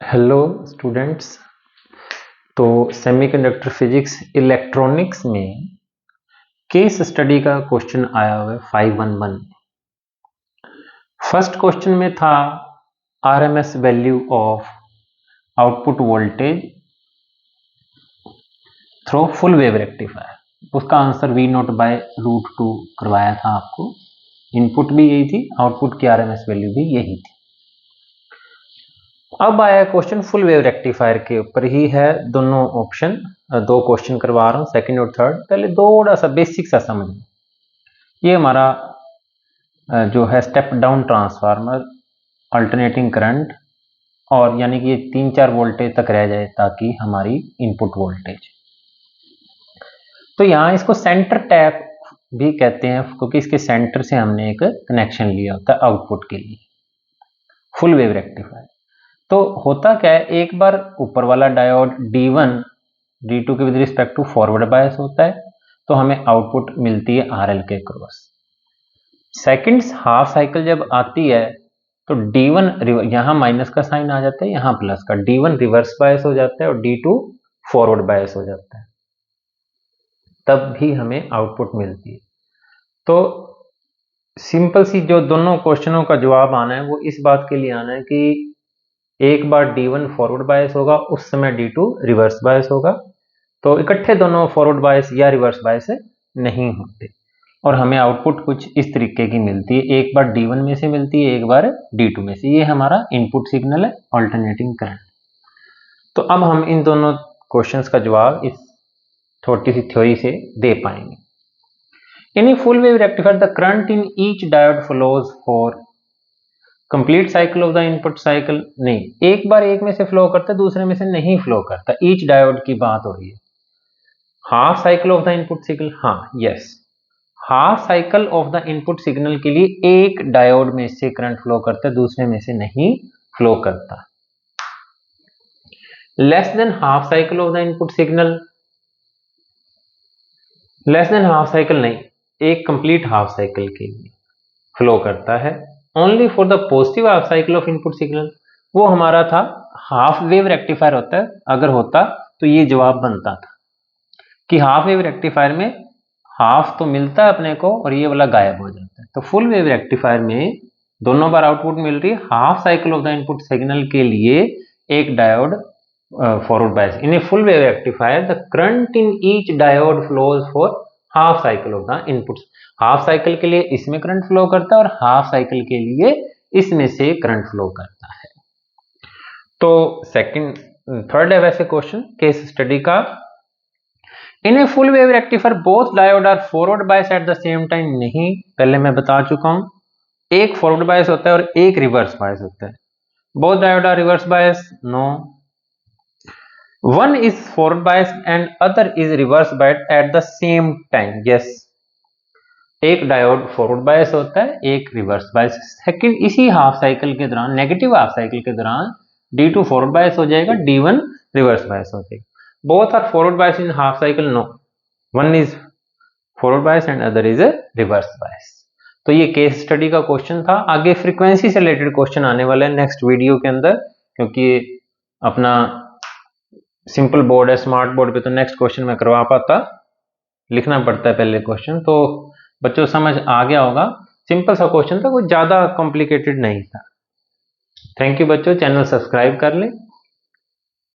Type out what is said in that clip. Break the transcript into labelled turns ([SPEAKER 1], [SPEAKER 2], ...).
[SPEAKER 1] Hello students. तो semiconductor physics electronics में case study का क्वेश्चन आया हुआ है 511। फर्स्ट क्वेश्चन में था RMS value of output voltage through full wave rectifier. उसका आंसर वी नॉट बाय √2 करवाया था आपको। इनपुट भी यही थी, आउटपुट की आरएमएस वैल्यू भी यही थी। अब आया क्वेश्चन फुल वेव रेक्टिफायर के ऊपर ही है। दोनों ऑप्शन दो क्वेश्चन करवा रहा हूं, सेकंड और थर्ड। पहले थोड़ा सा बेसिक सा समझ लें। ये हमारा जो है step down transformer, alternating current, और यानी कि ये 3-4 वोल्टेज तक रह जाए ताकि हमारी इनपुट वोल्टेज। तो यहां इसको सेंटर टैप भी कहते हैं क्योंकि इसके सेंटर से हमने एक कनेक्शन लिया होता है आउटपुट के लिए फुल वेव रेक्टिफायर। तो होता क्या है, एक बार ऊपर वाला डायोड D1 D2 के with respect to forward bias होता है तो हमें आउटपुट मिलती है RL के क्रॉस। सेकंड्स हाफ साइकिल जब आती है तो D1 यहां माइनस का साइन आ जाता है, यहां प्लस का। D1 रिवर्स बायस हो जाता है और D2 फॉरवर्ड बायस हो जाता है, तब भी हमें आउटपुट मिलती है। तो सिंपल सी जो दोनों क्वेश्चनों का जवाब आना है वो इस बात के लिए आना है कि एक बार D1 फॉरवर्ड बायस होगा, उस समय D2 रिवर्स बायस होगा। तो इकट्ठे दोनों फॉरवर्ड बायस या रिवर्स बायस नहीं होते और हमें आउटपुट कुछ इस तरीके की मिलती है। एक बार D1 में से मिलती है, एक बार D2 में से। ये हमारा इनपुट सिग्नल है अल्टरनेटिंग करंट। तो अब हम इन दोनों क्वेश्चंस का जवाब इस छोटी सी थ्योरी से दे पाएंगे। In a full wave rectifier the current in each diode flows for complete cycle of the input cycle. नहीं, एक बार एक में से फ्लो करता है, दूसरे में से नहीं फ्लो करता। ईच डायोड की बात हो रही है। Half cycle of the input signal, हाँ yes, half cycle of the input signal के लिए एक डायोड में से करंट फ्लो करता है, दूसरे में से नहीं फ्लो करता। Less than half cycle of the input signal, less than half cycle नहीं, एक कंप्लीट हाफ साइकिल के लिए फ्लो करता है। Only for the positive half cycle of input signal, वो हमारा था हाफ वेव रेक्टिफायर होता है। अगर होता तो ये जवाब बनता था कि हाफ वेव रेक्टिफायर में हाफ तो मिलता है अपने को और ये वाला गायब हो जाता है। तो फुल वेव रेक्टिफायर में दोनों बार आउटपुट मिल रही है। Half cycle of the input signal के लिए एक diode forward bias. In a full wave rectifier the current in each diode flows for half cycle of the input. Half cycle के लिए इसमें करंट फ्लो करता है और हाफ साइकिल के लिए इसमें से करंट फ्लो करता है। तो सेकंड थर्ड है वैसे क्वेश्चन केस स्टडी का। In a full wave rectifier both diode are forward bias at the same time. नहीं, पहले मैं बता चुका हूं, एक फॉरवर्ड बायस होता है और एक रिवर्स बायस होता है। Both diode are reverse bias, no. One is forward bias and other is reverse bias at the same time, yes. एक डायोड फॉरवर्ड बायस होता है, एक रिवर्स बायस। सेकंड, इसी हाफ साइकिल के दौरान, नेगेटिव हाफ साइकिल के दौरान D2 forward bias हो जाएगा, D1 रिवर्स बायस हो जाएगा। Both are forward bias in half cycle, no. One is forward bias and other is reverse bias. तो ये केस स्टडी का क्वेश्चन था। आगे फ्रीक्वेंसी से रिलेटेड क्वेश्चन आने वाले हैं नेक्स्ट वीडियो के अंदर, क्योंकि अपना सिंपल बोर्ड है, स्मार्ट बोर्ड पे तो नेक्स्ट क्वेश्चन मैं करवा पाता, लिखना पड़ता है पहले क्वेश्चन। तो बच्चों समझ आ गया होगा, सिंपल सा क्वेश्चन था, कोई ज्यादा कॉम्प्लिकेटेड नहीं था। थैंक यू बच्चों, चैनल सब्सक्राइब कर लें।